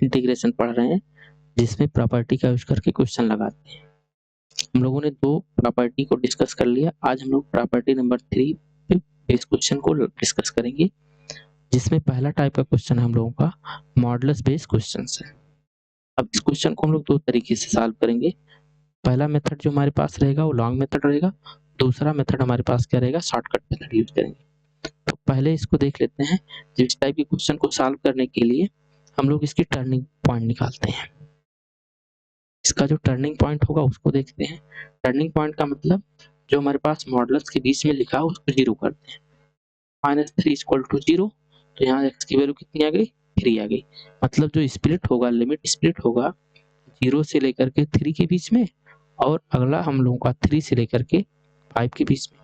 Integration पढ़ रहे हैं जिसमें प्रॉपर्टी का यूज करके क्वेश्चन लगाते हैं। हम लोगों ने 2 प्रॉपर्टी को डिस्कस कर लिया। आज हम लोग प्रॉपर्टी नंबर 3 पे बेस क्वेश्चन को डिस्कस करेंगे, जिसमें पहला टाइप का क्वेश्चन हम लोगों का मॉडुलस बेस्ड क्वेश्चंस है। अब इस क्वेश्चन को हम लोग 2 तरीके से सॉल्व करेंगे। पहला मेथड जो हमारे पास रहेगा वो लॉन्ग मेथड रहेगा, दूसरा मेथड हमारे पास क्या रहेगा, शॉर्टकट मेथड यूज करेंगे। तो पहले इसको देख लेते हैं। जिस टाइप के क्वेश्चन को सॉल्व करने के लिए हम लोग इसकी टर्निंग पॉइंट निकालते हैं। इसका जो टर्निंग पॉइंट होगा उसको देखते हैं। टर्निंग पॉइंट का मतलब जो हमारे पास मॉडुलस के बीच में लिखा है उसको 0 करते हैं। -3 = 0, तो यहाँ x की वैल्यू कितनी आ गई, 3 आ गई। मतलब जो स्प्लिट होगा, लिमिट स्प्लिट होगा 0 से लेकर के 3 के बीच में, और अगला हम लोगों का 3 से लेकर के 5 के बीच में।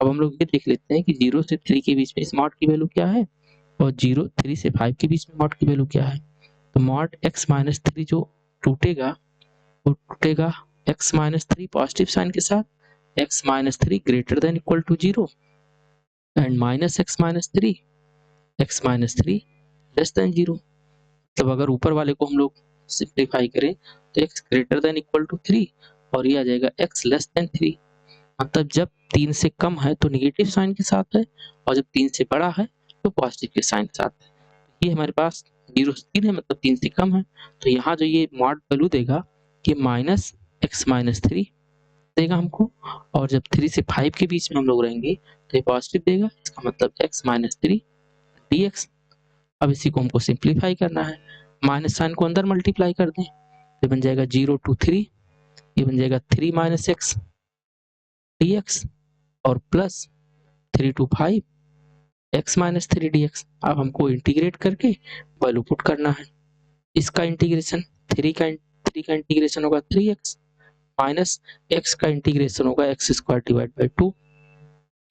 अब हम लोग ये देख लेते हैं कि 0 से 3 के बीच में इस मॉड की वैल्यू क्या है, और 3 से 5 के बीच में मॉड की वैल्यू क्या है। तो मॉड x-3 जो टूटेगा वो टूटेगा x-3 पॉजिटिव साइन के साथ, x-3 greater than equal to 0 and -x-3 x-3 less than 0। तब अगर ऊपर वाले को हम लोग सिंप्लीफाई करें तो x greater than equal to 3 और ये आ जाएगा x लेस देन 3। मतलब जब 3 से कम है तो नेगेटिव साइन के साथ है, और जब 3 से बड़ा है तो पॉजिटिव के साइन के साथ है। ये हमारे पास 0 से 3 है, मतलब 3 से कम है, तो यहाँ जो ये मॉड वैल्यू देगा कि -x-3 देगा हमको, और जब 3 से 5 के बीच में हम लोग रहेंगे तो ये पॉजिटिव देगा। इसका मतलब x-3 dx। अब इसी को हमको सिंप्लीफाई करना है। माइनस साइन को अंदर मल्टीप्लाई कर दें तो बन जाएगा 0 to 3, ये बन जाएगा 3 - x dx, और प्लस 3 to 5 x-3 dx। अब हमको इंटीग्रेट करके वैल्यू पुट करना है। इसका इंटीग्रेशन 3 का इंटीग्रेशन होगा 3x, माइनस x का इंटीग्रेशन होगा x² डिवाइड बाई 2।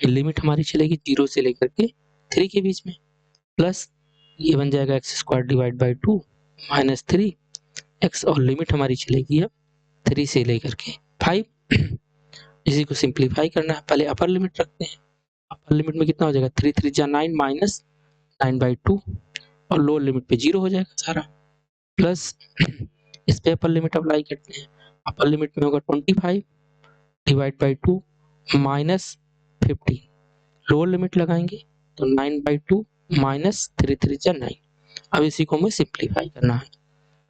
लिमिट हमारी चलेगी 0 से लेकर के 3 के बीच में, प्लस ये बन जाएगा x² divide by 2 minus 3x, और लिमिट हमारी चलेगी अब 3 से लेकर के 5। इसी को सिंप्लीफाई करना है। पहले अपर लिमिट रखते हैं। अपर लिमिट में कितना हो जाएगा, 3 3 जा 9 माइनस 9/2, और लोअर लिमिट पे 0 हो जाएगा सारा, प्लस इस पे अपर लिमिट अप्लाई करते हैं। अपर लिमिट में होगा 25 divide by 2 minus 50, lower limit लगाएंगे तो 9/2 माइनस 3 3 जा 9। अब इसी को हमें सिंप्लीफाई करना है।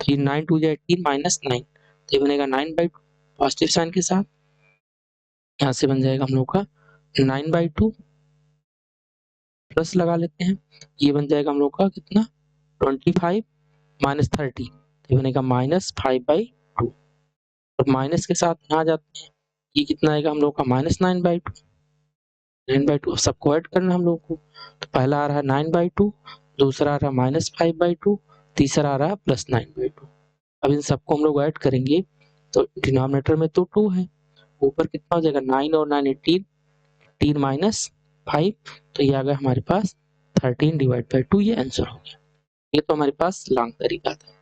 तो ये 9 2 जा 18 माइनस 9, तो ये बनेगा 9/2 पॉजिटिव साइन के साथ। यहाँ से बन जाएगा हम लोग का 9/2 प्लस लगा लेते हैं, ये बन जाएगा हम लोग का कितना 25 माइनस 30, तो ये बनेगा -5/2, और माइनस के साथ यहाँ जाते हैं, ये कितना आएगा हम लोग का -9/2 सबको ऐड करना हम लोग को। तो पहला आ रहा है 9/2, दूसरा आ रहा है -5/2, तीसरा आ रहा है +9/2। अब इन सबको हम लोग ऐड करेंगे तो डिनोमिनेटर में तो 2 है, ऊपर कितना हो जाएगा 9 और 9 18, 18 माइनस 5, तो ये आ गया हमारे पास 13 डिवाइड बाई 2, ये आंसर हो गया। ये तो हमारे पास लॉन्ग तरीका था।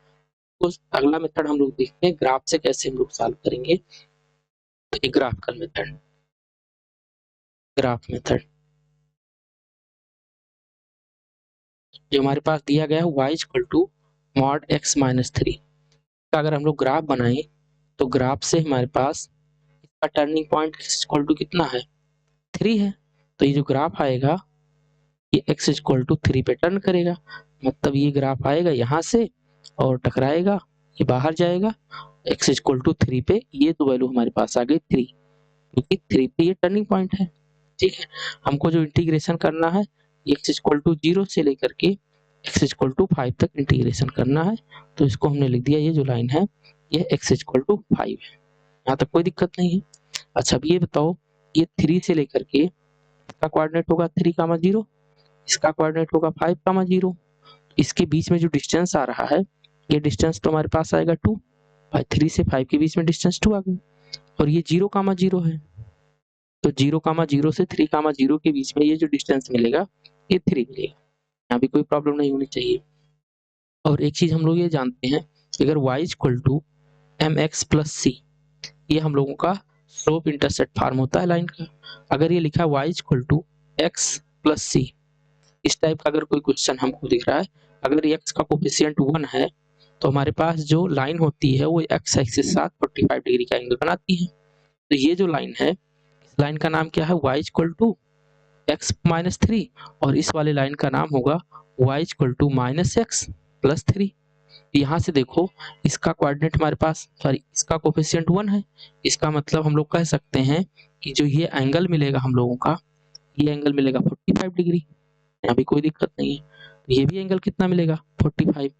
तो अगला मेथड हम लोग देखते हैं ग्राफ से कैसे हम लोग सॉल्व करेंगे। तो ये ग्राफिकल मेथड, ग्राफ मेथड जो हमारे पास दिया गया है y = mod x-3 का अगर हम लोग ग्राफ बनाएं तो ग्राफ से हमारे पास इसका टर्निंग पॉइंट x = कितना है, 3 है। तो ये जो ग्राफ आएगा ये x = 3 पे टर्न करेगा, मतलब ये ग्राफ आएगा यहाँ से और टकराएगा, ये बाहर जाएगा, x = 3 पे ये तो वैल्यू हमारे पास आ गई 3, क्योंकि 3 पे ये टर्निंग पॉइंट है। ठीक है, हमको जो इंटीग्रेशन करना है x = 0 से लेकर के x = 5 तक इंटीग्रेशन करना है। तो इसको हमने लिख दिया, ये जो लाइन है ये x = 5 है, यहाँ तक कोई दिक्कत नहीं है। अच्छा अब ये बताओ, ये 3 से लेकर के इसका कोऑर्डिनेट होगा 3, 0, इसका कोऑर्डिनेट होगा 5, 0। इसके बीच में जो डिस्टेंस आ रहा है ये डिस्टेंस तो हमारे पास आएगा 2, 3 से 5 के बीच में डिस्टेंस 2 आ गया, और ये 0, 0 है, तो 0, 0 से 3, 0 के बीच में ये जो डिस्टेंस मिलेगा ये 3 मिलेगा। यहाँ भी कोई प्रॉब्लम नहीं होनी चाहिए। और एक चीज हम लोग ये जानते हैं कि अगर y = mx + c, ये हम लोगों का स्लोप इंटरसेप्ट फॉर्म होता है लाइन का। अगर ये लिखा है y = x + c, इस टाइप का अगर कोई क्वेश्चन हमको दिख रहा है, अगर x का कोफिशिएंट 1 है तो हमारे पास जो लाइन होती है वो एक्स एक्सिस के साथ 45 डिग्री का एंगल बनाती है। तो ये जो लाइन है, इस लाइन का नाम क्या है, y equal to X minus three, और इस वाले लाइन का नाम होगा y equal to minus X plus three. यहाँ से देखो, इसका कोऑर्डिनेट हमारे पास, सॉरी इसका कोफिशिएंट 1 है, इसका मतलब हम लोग कह सकते हैं कि जो ये एंगल मिलेगा हम लोगों का, ये एंगल मिलेगा 45 डिग्री। यहाँ भी कोई दिक्कत नहीं है। तो ये भी एंगल कितना मिलेगा 45,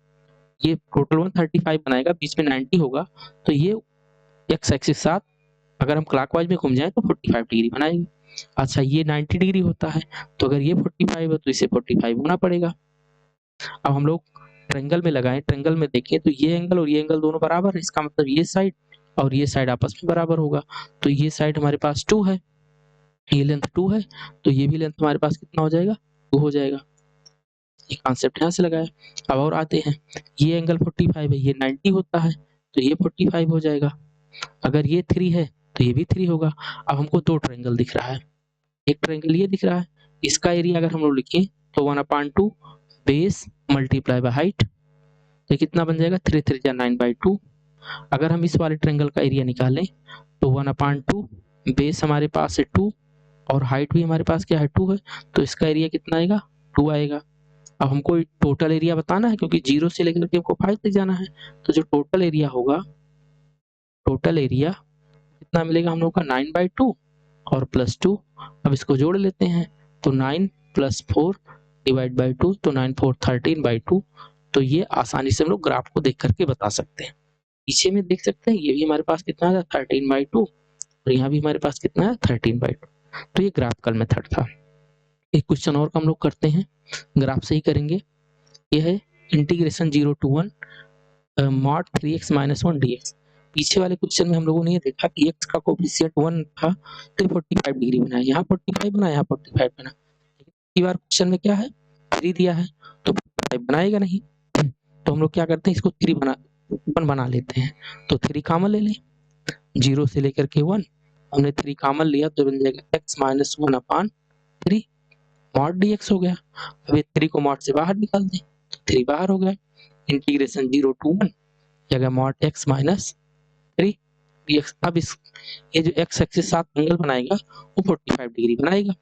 ये टोटल 135 बनाएगा, बीच में 90 होगा। तो ये एक्स एक्सिस साथ अगर हम क्लॉकवाइज में घूम जाए तो 45 डिग्री बनाएगी। अच्छा, ये 90 डिग्री होता है, तो अगर ये 45 है तो इसे 45 होना पड़ेगा। अब हम लोग ट्रायंगल में लगाएं, ट्रायंगल में देखें तो ये एंगल और ये एंगल दोनों बराबर है, इसका मतलब ये साइड और ये साइड आपस में बराबर होगा। तो ये साइड हमारे पास 2 है, ये लेंथ 2 है, तो ये भी लेंथ हमारे पास कितना हो जाएगा, 2 हो जाएगा। ये कॉन्सेप्ट यहाँ से लगाया। अब और आते हैं, ये एंगल 45 है, ये 90 होता है, तो ये 45 हो जाएगा। अगर ये 3 है तो ये भी 3 होगा। अब हमको दो ट्रायंगल दिख रहा है, एक ट्रायंगल ये दिख रहा है, इसका एरिया अगर हम लोग लिखें तो 1/2 बेस मल्टीप्लाई बाय हाइट, तो कितना बन जाएगा, 3 3 जा 9/2। अगर हम इस वाले ट्रायंगल का एरिया निकालें तो 1/2 बेस हमारे पास है 2 और हाइट भी हमारे पास क्या है 2 है, तो इसका एरिया कितना आएगा, 2 आएगा। अब हमको टोटल एरिया बताना है क्योंकि 0 से लेकर के हमको 5 तक जाना है, तो जो टोटल एरिया होगा, टोटल एरिया कितना मिलेगा हम लोग का, 9/2 और +2। अब इसको जोड़ लेते हैं तो 9 + 4 डिवाइड बाई 2, तो 9 4 13/2। तो ये आसानी से हम लोग ग्राफ को देख करके बता सकते हैं। पीछे में देख सकते हैं, ये भी हमारे पास कितना है 13/2 और यहाँ भी हमारे पास कितना है 13/2। तो ये ग्राफिकल मेथड था। एक क्वेश्चन और हम लोग करते हैं, ग्राफ से ही करेंगे। ये है integration 0 to 1 mod 3x - 1 dx। पीछे वाले क्वेश्चन में हम लोगों ने ये देखा कि x का कोफिशिएंट 1 था तो 45 डिग्री बना, यहाँ 45 बना, यहाँ 45 बना। इसी बार क्वेश्चन में क्या है, 3 दिया है तो 45 बनाएगा नहीं, तो हम लोग क्या करते हैं, इसको 1 बना लेते हैं। तो 3 कॉमन ले लें, 0 से लेकर के 1 हमने 3 कॉमन लिया तो बन जाएगा x - 1/3 mod dx हो गया। अब ये 3 को mod से बाहर निकाल दें तो 3 बाहर हो गया। इंटीग्रेशन 0 to 1 जगह mod x - 3 dx। अब इस ये जो x एक्सिस साथ एंगल बनाएगा वो 45 डिग्री बनाएगा।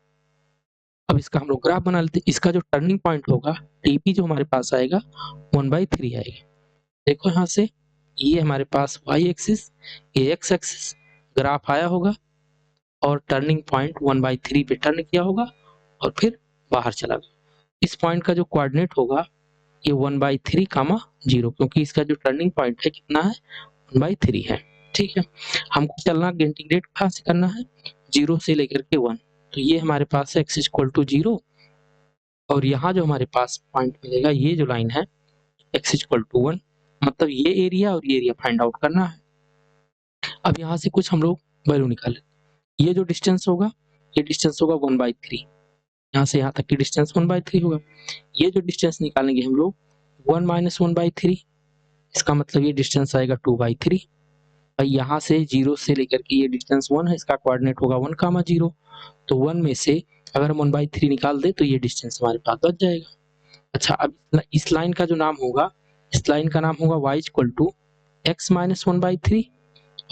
अब इसका हम लोग ग्राफ बना लेते हैं। इसका जो टर्निंग पॉइंट होगा TP जो हमारे पास आएगा 1/3 आएगा। देखो यहाँ से, ये हमारे पास y एक्सिस, ये x एक्सिस, ग्राफ आया होगा और टर्निंग पॉइंट 1/3 पे टर्न किया होगा और फिर बाहर चला गया। इस पॉइंट का जो कोऑर्डिनेट होगा ये 1/3, 0, क्योंकि इसका जो टर्निंग पॉइंट है कितना है 1/3 है। ठीक है, हमको चलना इंटीग्रेट कहाँ से करना है, 0 से लेकर के 1। तो ये हमारे पास है x = 0 और यहाँ जो हमारे पास पॉइंट मिलेगा, ये जो लाइन है x = 1, मतलब ये एरिया और ये एरिया फाइंड आउट करना है। अब यहाँ से कुछ हम लोग वैल्यू निकालें। ये जो डिस्टेंस होगा, ये डिस्टेंस होगा 1/3, यहाँ से यहाँ तक की डिस्टेंस 1/3 होगा। ये जो डिस्टेंस निकालेंगे हम लोग 1 - 1/3, इसका मतलब ये डिस्टेंस आएगा 2/3। और यहाँ से 0 से लेकर के ये डिस्टेंस 1 है, इसका कोऑर्डिनेट होगा 1, 0। तो 1 में से अगर हम 1/3 निकाल दे तो ये डिस्टेंस हमारे पास बच जाएगा। अच्छा, अब इस लाइन का जो नाम होगा, इस लाइन का नाम होगा y = x - 1/3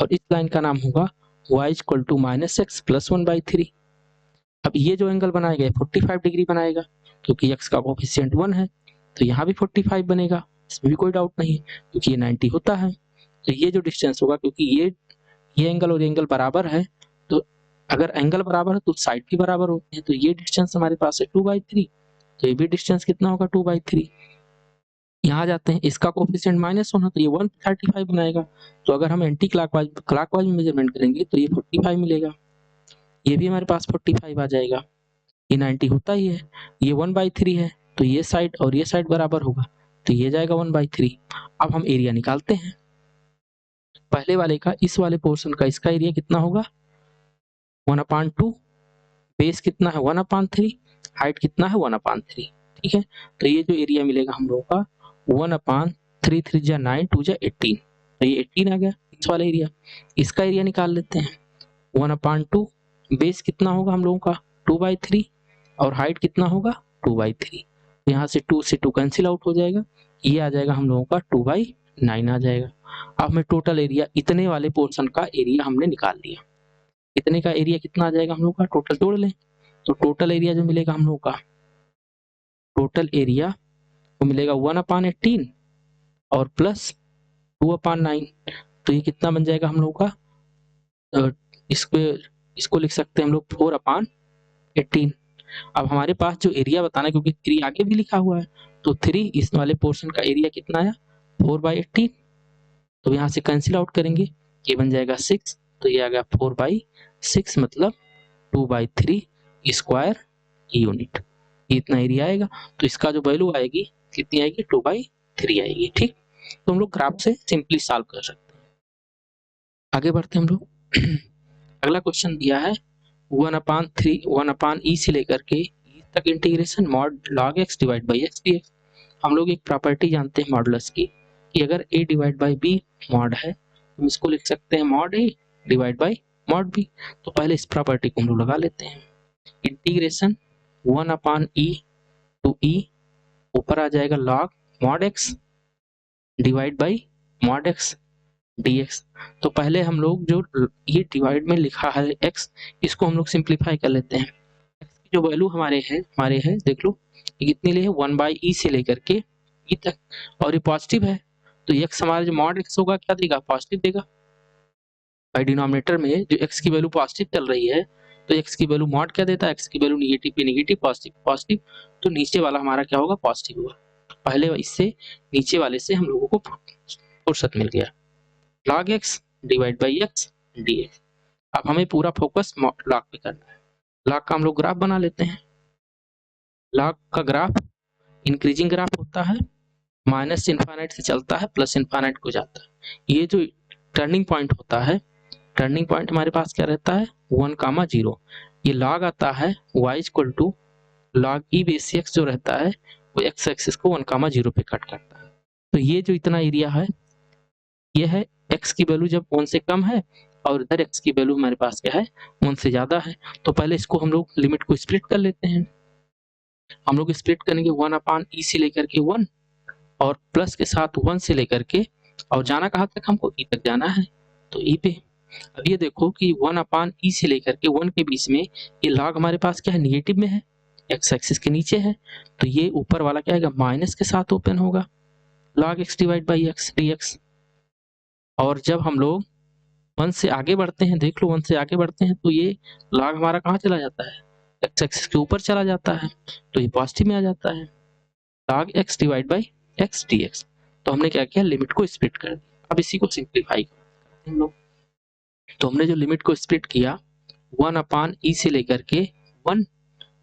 और इस लाइन का नाम होगा y = -x + 1/3। अब ये जो एंगल बनाएगा 45 डिग्री बनाएगा क्योंकि x का कोफिशिएंट 1 है, तो यहाँ भी 45 बनेगा, इसमें भी कोई डाउट नहीं क्योंकि ये 90 होता है। तो ये जो डिस्टेंस होगा, क्योंकि ये एंगल और ये एंगल बराबर है, तो अगर एंगल बराबर है तो साइड भी बराबर होते हैं। तो ये डिस्टेंस हमारे पास है 2/3, तो ये भी डिस्टेंस कितना होगा 2/3। यहाँ जाते हैं, इसका कोफिशिएंट -1 है तो ये 135 बनाएगा। तो अगर हम एंटी क्लॉकवाइज में मेजरमेंट करेंगे तो ये 45 मिलेगा, ये भी हमारे पास 45 आ जाएगा। ये 90 होता ही है, ये 1/3 है तो ये साइड और ये साइड बराबर होगा, तो ये जाएगा 1/3। अब हम एरिया निकालते हैं पहले वाले का, इस वाले पोर्शन का, इसका एरिया कितना होगा 1/2, बेस कितना है 1/3, हाइट कितना है 1/3। ठीक है, तो ये जो एरिया मिलेगा हम लोगों का 1/3, 3 जा 9, 2 जा 18, तो ये 18 आ गया इस वाला एरिया। इसका एरिया निकाल लेते हैं 1/2, बेस कितना होगा हम लोगों का 2/3 और हाइट कितना होगा 2/3। यहाँ से 2 से 2 कैंसिल आउट हो जाएगा, ये आ जाएगा हम लोगों का 2/3। 9 आ जाएगा। अब हमें टोटल एरिया, इतने वाले पोर्शन का एरिया हमने निकाल लिया। इतने का एरिया कितना आ जाएगा हम लोग का, टोटल जोड़ लें तो टोटल एरिया जो मिलेगा हम लोग का, टोटल एरिया वो मिलेगा 1/18 और प्लस 2/9। तो ये कितना बन जाएगा हम लोग का, इसको इसको लिख सकते हैं हम लोग 4/18। अब हमारे पास जो एरिया बताना है, क्योंकि 3 आगे भी लिखा हुआ है, तो 3 इस वाले पोर्शन का एरिया कितना आया, 4/18। तो यहाँ से कैंसिल आउट करेंगे, ये बन जाएगा 6, तो ये आ गया 4/6 मतलब 2/3 स्क्वायर यूनिट। ये इतना एरिया आएगा, तो इसका जो वैल्यू आएगी कितनी आएगी, 2/3 आएगी। ठीक, तो हम लोग ग्राफ से सिंपली सॉल्व कर सकते हैं। आगे बढ़ते हैं हम लोग। अगला क्वेश्चन दिया है 1/3 से लेकर के e तक integration mod log x divide by x dx। हम लोग एक प्रॉपर्टी जानते हैं मॉडुलस की, कि अगर a divide by b mod है तो हम इसको लिख सकते हैं mod a divide by mod b। तो पहले इस प्रॉपर्टी को हम लोग लगा लेते हैं। इंटीग्रेशन 1/e टू e, ऊपर आ जाएगा log mod x divide by mod x dx। तो पहले हम लोग जो ये डिवाइड में लिखा है x, इसको हम लोग सिंप्लीफाई कर लेते हैं। x की जो वैल्यू हमारे है देख लो, ये कितनी ले है 1/e से लेकर के e तक, और ये पॉजिटिव है, तो x हमारा जो मॉड x होगा क्या देगा, पॉजिटिव देगा। भाई डिनोमिनेटर में जो x की वैल्यू पॉजिटिव चल रही है, तो x की वैल्यू मॉड क्या देता है, x की वैल्यू निगेटिव पे निगेटिव, पॉजिटिव पॉजिटिव, तो नीचे वाला हमारा क्या होगा, पॉजिटिव होगा। पहले इससे नीचे वाले से हम लोगों को फुर्सत मिल गया, log x divide by x dx। अब हमें पूरा फोकस log पे करना है। log का हम लोग ग्राफ बना लेते हैं। log का ग्राफ इंक्रीजिंग ग्राफ होता है, माइनस इनफाइनाइट से चलता है, प्लस इनफाइनाइट को जाता है। ये जो टर्निंग पॉइंट होता है, टर्निंग पॉइंट हमारे पास क्या रहता है, 1,0। ये log आता है y equal to log e base x जो रहता है वो x एक्सिस को 1,0 पे कट करता है। तो ये जो इतना एरिया है, ये है x की वैल्यू जब 1 से कम है, और इधर x की वैल्यू हमारे पास क्या है, 1 से ज्यादा है। तो पहले इसको हम लोग लिमिट को स्प्लिट कर लेते हैं। हम लोग स्प्लिट करेंगे 1/e से लेकर के 1, और प्लस के साथ 1 से लेकर के, और जाना कहाँ तक, हमको e तक जाना है, तो e पे। अब ये देखो कि 1/e से लेकर के 1 के बीच में ये log हमारे पास क्या है, निगेटिव में है, x एक्सिस के नीचे है, तो ये ऊपर वाला क्या आएगा, माइनस के साथ ओपन होगा, log x divide by x dx। और जब हम लोग 1 से आगे बढ़ते हैं, देख लो 1 से आगे बढ़ते हैं, तो ये log हमारा कहाँ चला जाता है, x एक्सिस के ऊपर चला जाता है, तो ये पॉजिटिव में आ जाता है, log x divide by x dx। तो हमने क्या किया, लिमिट को स्प्लिट कर दिया। अब इसी को सिंप्लीफाई करते हैं हम लोग। तो हमने जो लिमिट को स्प्लिट किया 1/e से लेकर के 1,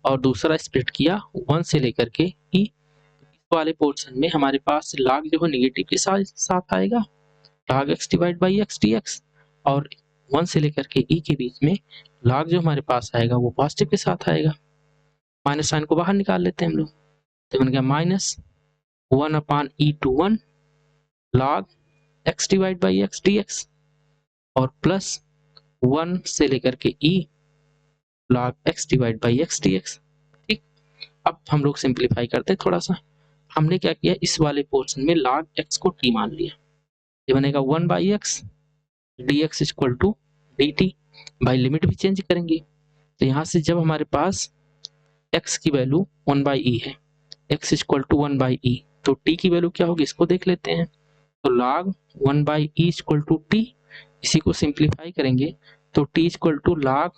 और दूसरा स्प्लिट किया 1 से लेकर के e, इस वाले पोर्शन में हमारे पास log जो है निगेटिव के साथ आएगा, log x divide by x dx, और 1 से लेकर के e के बीच में log जो हमारे पास आएगा वो पॉजिटिव के साथ आएगा। माइनस साइन को बाहर निकाल लेते हैं हम लोग, तो बन गया minus 1/e to 1 log x divide by x dx, और प्लस 1 से लेकर के e log x divide by x dx। ठीक, अब हम लोग सिंप्लीफाई करते हैं थोड़ा सा। हमने क्या किया, इस वाले पोर्शन में log x को t मान लिया, ये बनेगा 1/x dx equal to dt। भाई लिमिट भी चेंज करेंगे, तो यहाँ से जब हमारे पास x की वैल्यू 1/e है, x इक्वल टू 1/e, तो t की वैल्यू क्या होगी, इसको देख लेते हैं। तो log 1/e equal to t, इसी को सिंप्लीफाई करेंगे तो t equal to log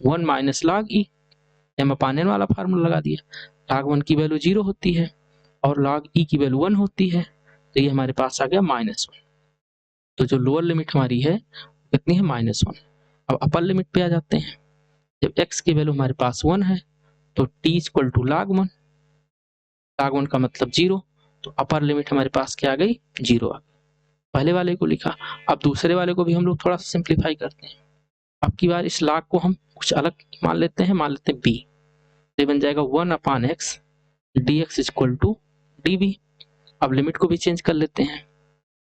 1 minus log e, m/n वाला फार्मूला लगा दिया। log 1 की वैल्यू 0 होती है और log e की वैल्यू 1 होती है, तो ये हमारे पास आ गया -1। तो जो लोअर लिमिट हमारी है कितनी है, -1। अब अपर लिमिट पे आ जाते हैं। जब x की वैल्यू हमारे पास 1 है तो t equal to log 1, log 1 का मतलब 0, तो अपर लिमिट हमारे पास क्या आ गई, 0 आ गई। पहले वाले को लिखा, अब दूसरे वाले को भी हम लोग थोड़ा सा सिंप्लीफाई करते हैं। अब की बार इस log को हम कुछ अलग मान लेते हैं, b। ये बन जाएगा 1/x dx equal to db। अब लिमिट को भी चेंज कर लेते हैं।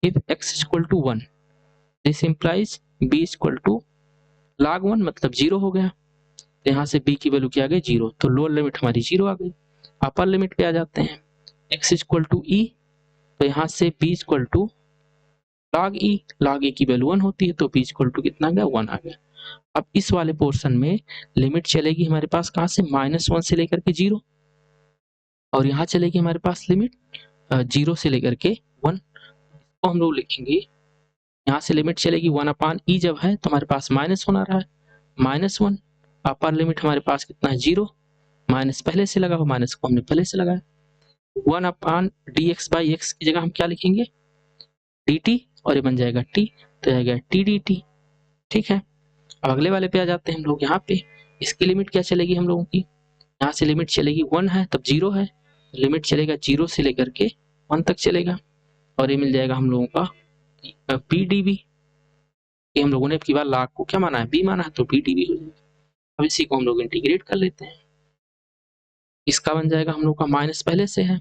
If x equal to 1, this implies b equal to log 1 मतलब 0 हो गया, तो यहाँ से b की वैल्यू क्या आ गई, 0, तो लोअर लिमिट हमारी 0 आ गई। अपर लिमिट पे आ जाते हैं, x इक्वल टू e, तो यहाँ से b equal to log e की वैल्यू 1 होती है तो p इक्वल टू कितना आ गया 1 आ गया। अब इस वाले पोर्शन में लिमिट चलेगी हमारे पास कहाँ से -1 से लेकर के 0 और यहाँ चलेगी हमारे पास लिमिट 0 से लेकर के 1। तो हम लोग लिखेंगे यहाँ से लिमिट चलेगी 1/e जब है तो हमारे पास -1 आ रहा है, -1 अपर लिमिट हमारे पास कितना है 0, माइनस पहले से लगा हुआ, माइनस को हमने पहले से लगाया, 1/dx/x की जगह हम क्या लिखेंगे dt और ये बन जाएगा t, तो जाएगा t dt। ठीक है, अब अगले वाले पे आ जाते हैं हम लोग। यहाँ पे इसकी लिमिट क्या चलेगी हम लोगों की, यहाँ से लिमिट चलेगी 1 है तब 0 है, लिमिट चलेगा 0 से लेकर के 1 तक चलेगा और ये मिल जाएगा हम लोगों का p dv। ये हम लोगों ने अब की बार log को क्या माना है b माना है तो p dv हो जाएगा। अब इसी को हम लोग इंटीग्रेट कर लेते हैं, इसका बन जाएगा हम लोग का माइनस पहले से है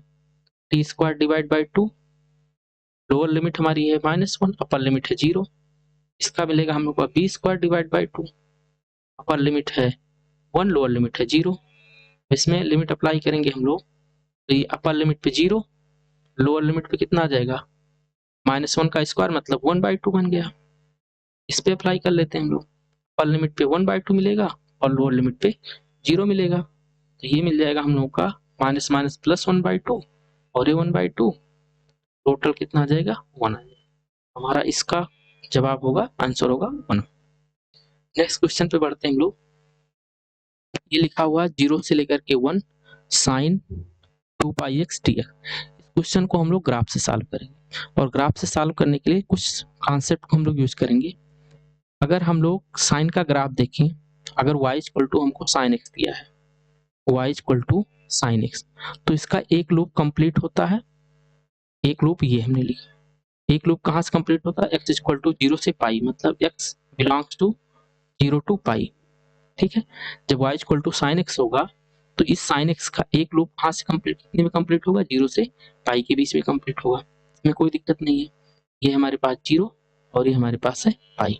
t² divide by 2, lower limit हमारी है -1, अपर लिमिट है 0, इसका मिलेगा हम लोग का b² divide by 2, upper limit है 1, लोअर लिमिट है 0, इसमें लिमिट अप्लाई करेंगे हम लोग तो ये अपर लिमिट पे 0, लोअर लिमिट पे कितना आ जाएगा -1 का स्क्वायर मतलब 1/2 बन गया। इस पे अप्लाई कर लेते हैं हम लोग, अपर लिमिट पे 1/2 मिलेगा और लोअर लिमिट पे 0 मिलेगा, तो ये मिल जाएगा हम लोग का माइनस माइनस प्लस 1/2 और ये 1/2, टोटल कितना आ जाएगा 1 आ जाएगा। हमारा इसका जवाब होगा, आंसर होगा 1। नेक्स्ट क्वेश्चन पे बढ़ते हैं हम लोग। ये लिखा हुआ 0 से लेकर के 1 sin 2πx dx। इस क्वेश्चन को हम लोग ग्राफ से सॉल्व करेंगे और ग्राफ से सॉल्व करने के लिए कुछ कॉन्सेप्ट को हम लोग यूज करेंगे। अगर हम लोग साइन का ग्राफ देखें, अगर y इक्वल टू हमको sin x दिया है, y equal to sin x, तो इसका एक लूप कंप्लीट होता है, एक लूप ये हमने लिखा, एक लूप कहाँ से कंप्लीट होता है x इक्वल टू 0 से पाई, मतलब x belongs to 0 to pi. ठीक है, जब y equal to sin x होगा तो इस sin x का एक लूप कहाँ से कंप्लीट, कितने में कंप्लीट होगा 0 से पाई के बीच में कंप्लीट होगा, इसमें कोई दिक्कत नहीं है। ये हमारे पास 0 और ये हमारे पास है पाई।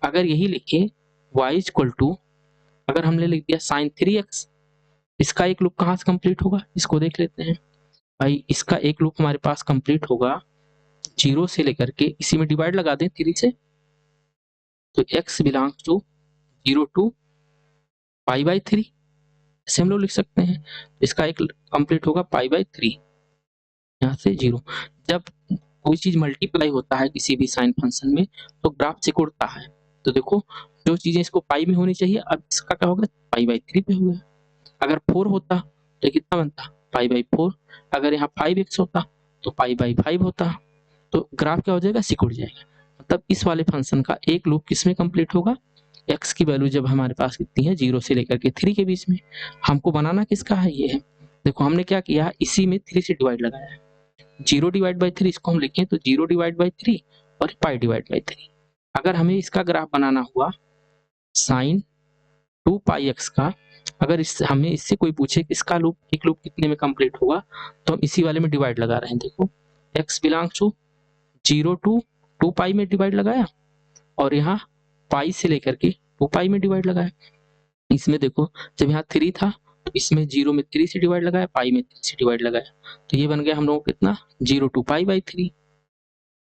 अगर यही लिखे y इक्वल टू, अगर हमने लिख दिया sin 3x, इसका एक लूप कहाँ से कंप्लीट होगा, इसको देख लेते हैं भाई। इसका एक लूप हमारे पास कंप्लीट होगा 0 से लेकर के, इसी में डिवाइड लगा दें 3 से, तो x बिलोंग्स टू 0 टू π/3, ऐसे हम लोग लिख सकते हैं। इसका एक कंप्लीट होगा π/3, यहाँ से 0। जब कोई चीज मल्टीप्लाई होता है किसी भी साइन फंक्शन में तो ग्राफ सिकुड़ता है, तो देखो जो चीजें इसको पाई में होनी चाहिए, अब इसका क्या होगा π/3 पे हो गया। अगर 4 होता तो कितना बनता π/4, अगर यहाँ 5x होता तो π/5 होता, तो ग्राफ क्या हो जाएगा सिकुड़ जाएगा। मतलब इस वाले फंक्शन का एक लूप किसमें कंप्लीट होगा, x की वैल्यू जब हमारे पास कितनी है 0 से लेकर के 3 के बीच में। हमको बनाना किसका है, ये है। देखो हमने क्या किया, इसी में 3 से डिवाइड लगाया है, 0 डिवाइड बाई 3 इसको हम लिखें तो 0 डिवाइड बाई 3 और पाई डिवाइड बाई 3। अगर हमें इसका ग्राफ बनाना हुआ साइन 2πx का, अगर हमें इससे कोई पूछे कि इसका लूप, एक लूप कितने में कंप्लीट होगा, तो हम इसी वाले में डिवाइड लगा रहे हैं। देखो x बिलोंग्स टू 0 टू 2 पाई में डिवाइड लगाया और यहाँ पाई से लेकर के 2 पाई में डिवाइड लगाया। इसमें देखो जब यहाँ 3 था तो इसमें 0 में 3 से डिवाइड लगाया, पाई में 3 से डिवाइड लगाया, तो ये बन गया हम लोगों को कितना 0 टू π/3।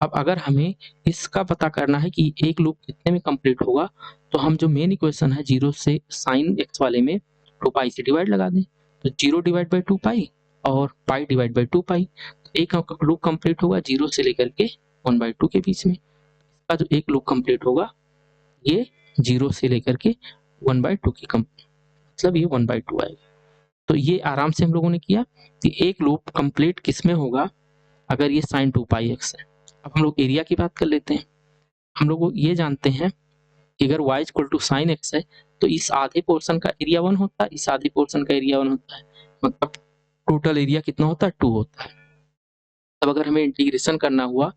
अब अगर हमें इसका पता करना है कि एक लूप कितने में कंप्लीट होगा, तो हम जो मेन इक्वेशन है 0 से साइन x वाले में 2 पाई से डिवाइड लगा दें, तो 0 डिवाइड बाई 2 पाई और पाई डिवाइड बाई 2 पाई, तो एक लूप कंप्लीट होगा 0 से लेकर के 1/2 के बीच में। इसका जो एक लूप कंप्लीट होगा ये 0 से लेकर के 1/2 की मतलब ये 1/2 आएगा। तो ये आराम से हम लोगों ने किया कि एक लूप कंप्लीट किस में होगा, अगर ये sin 2πx है। अब हम लोग एरिया की बात कर लेते हैं। हम लोग ये जानते हैं कि अगर y equal to sine x है तो इस आधे पोर्शन का एरिया 1 होता है, इस आधे पोर्शन का एरिया 1 होता है, मतलब टोटल एरिया कितना होता है 2 होता है। तब अगर हमें इंटीग्रेशन करना हुआ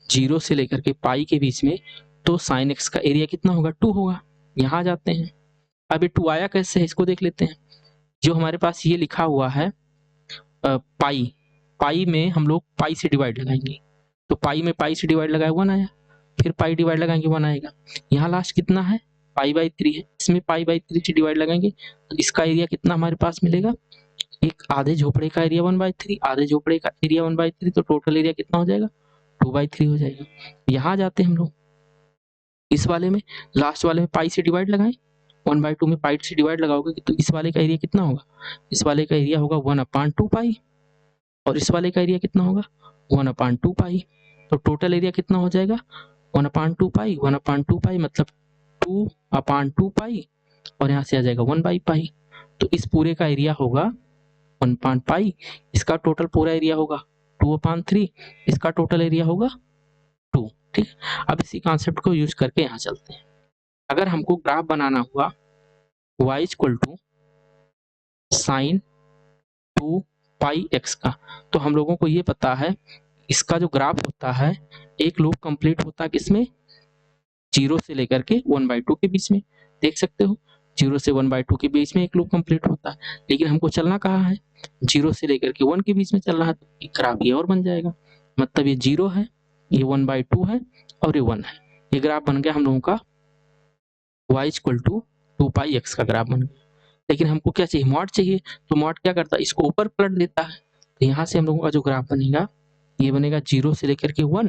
0 से लेकर के पाई के बीच में, तो साइन x का एरिया कितना होगा 2 होगा। यहाँ आ जाते हैं, अब ये 2 आया कैसे है इसको देख लेते हैं। जो हमारे पास ये लिखा हुआ है पाई, पाई में हम लोग पाई से डिवाइड लगाएंगे, तो पाई में पाई से डिवाइड लगाए 1 आया, फिर पाई डिवाइड लगाएंगे 1 आएगा। यहाँ लास्ट कितना है π/3 है, इसमें π/3 से डिवाइड लगाएंगे तो इसका एरिया कितना हमारे पास मिलेगा, एक आधे झोपड़े का एरिया 1/3, आधे झोपड़े का एरिया 1/3, तो टोटल एरिया कितना हो जाएगा 2/3 हो जाएगा। यहाँ जाते हैं हम लोग इस वाले में, लास्ट वाले में पाई से डिवाइड लगाएं, 1/2 में पाई से डिवाइड लगाओगे तो इस वाले का एरिया कितना होगा, इस वाले का एरिया होगा 1/2 पाई, और इस वाले का एरिया कितना होगा 1/2 पाई। तो टोटल एरिया कितना हो जाएगा 1/2 पाई, 1/2 पाई मतलब 2/2 पाई, और यहाँ से आ जाएगा 1/पाई। तो इस पूरे का एरिया होगा 1/पाई, इसका टोटल पूरा एरिया होगा 2/3, इसका टोटल एरिया होगा 2। ठीक, अब इसी कॉन्सेप्ट को यूज करके यहाँ चलते हैं। अगर हमको ग्राफ बनाना हुआ y equal to sign 2πx का, तो हम लोगों को ये पता है इसका जो ग्राफ होता है एक लूप कंप्लीट होता है किसमें, 0 से लेकर के 1/2 के बीच में। देख सकते हो 0 से 1/2 के बीच में एक लूप कंप्लीट होता है, लेकिन हमको चलना कहाँ है 0 से लेकर के 1 के बीच में चलना है, तो एक ग्राफ ये और बन जाएगा। मतलब ये 0 है, ये 1/2 है और ये 1 है। ये ग्राफ बन गया हम लोगों का y इक्वल टू 2πx का ग्राफ बन गया। लेकिन हमको क्या चाहिए, मॉड चाहिए। तो मॉड क्या करता है, इसको ऊपर पलट देता है। तो यहाँ से हम लोगों का जो ग्राफ बनेगा ये बनेगा 0 से लेकर के 1,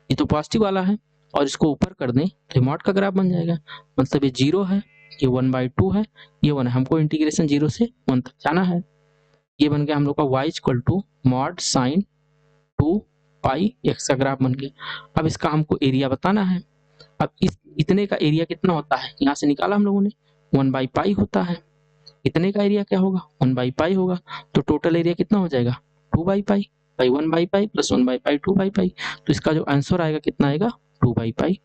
ये तो पॉजिटिव वाला है, और इसको ऊपर कर दें तो मॉड का ग्राफ बन जाएगा। मतलब ये 0 है, ये 1/2 है, ये 1 है, हमको इंटीग्रेशन 0 से 1 तक जाना है। ये बन गया हम लोग का y equal to mod sine 2πx का ग्राफ बन गया। अब इसका हमको एरिया बताना है। अब इस इतने का एरिया कितना होता है, यहाँ से निकाला हम लोगों ने 1/पाई होता है। इतने का एरिया क्या होगा 1/पाई होगा, तो टोटल एरिया कितना हो जाएगा 2/पाई, 1/पाई प्लस 1/पाई 2/पाई। तो इसका जो आंसर आएगा कितना आएगा 2/पाई।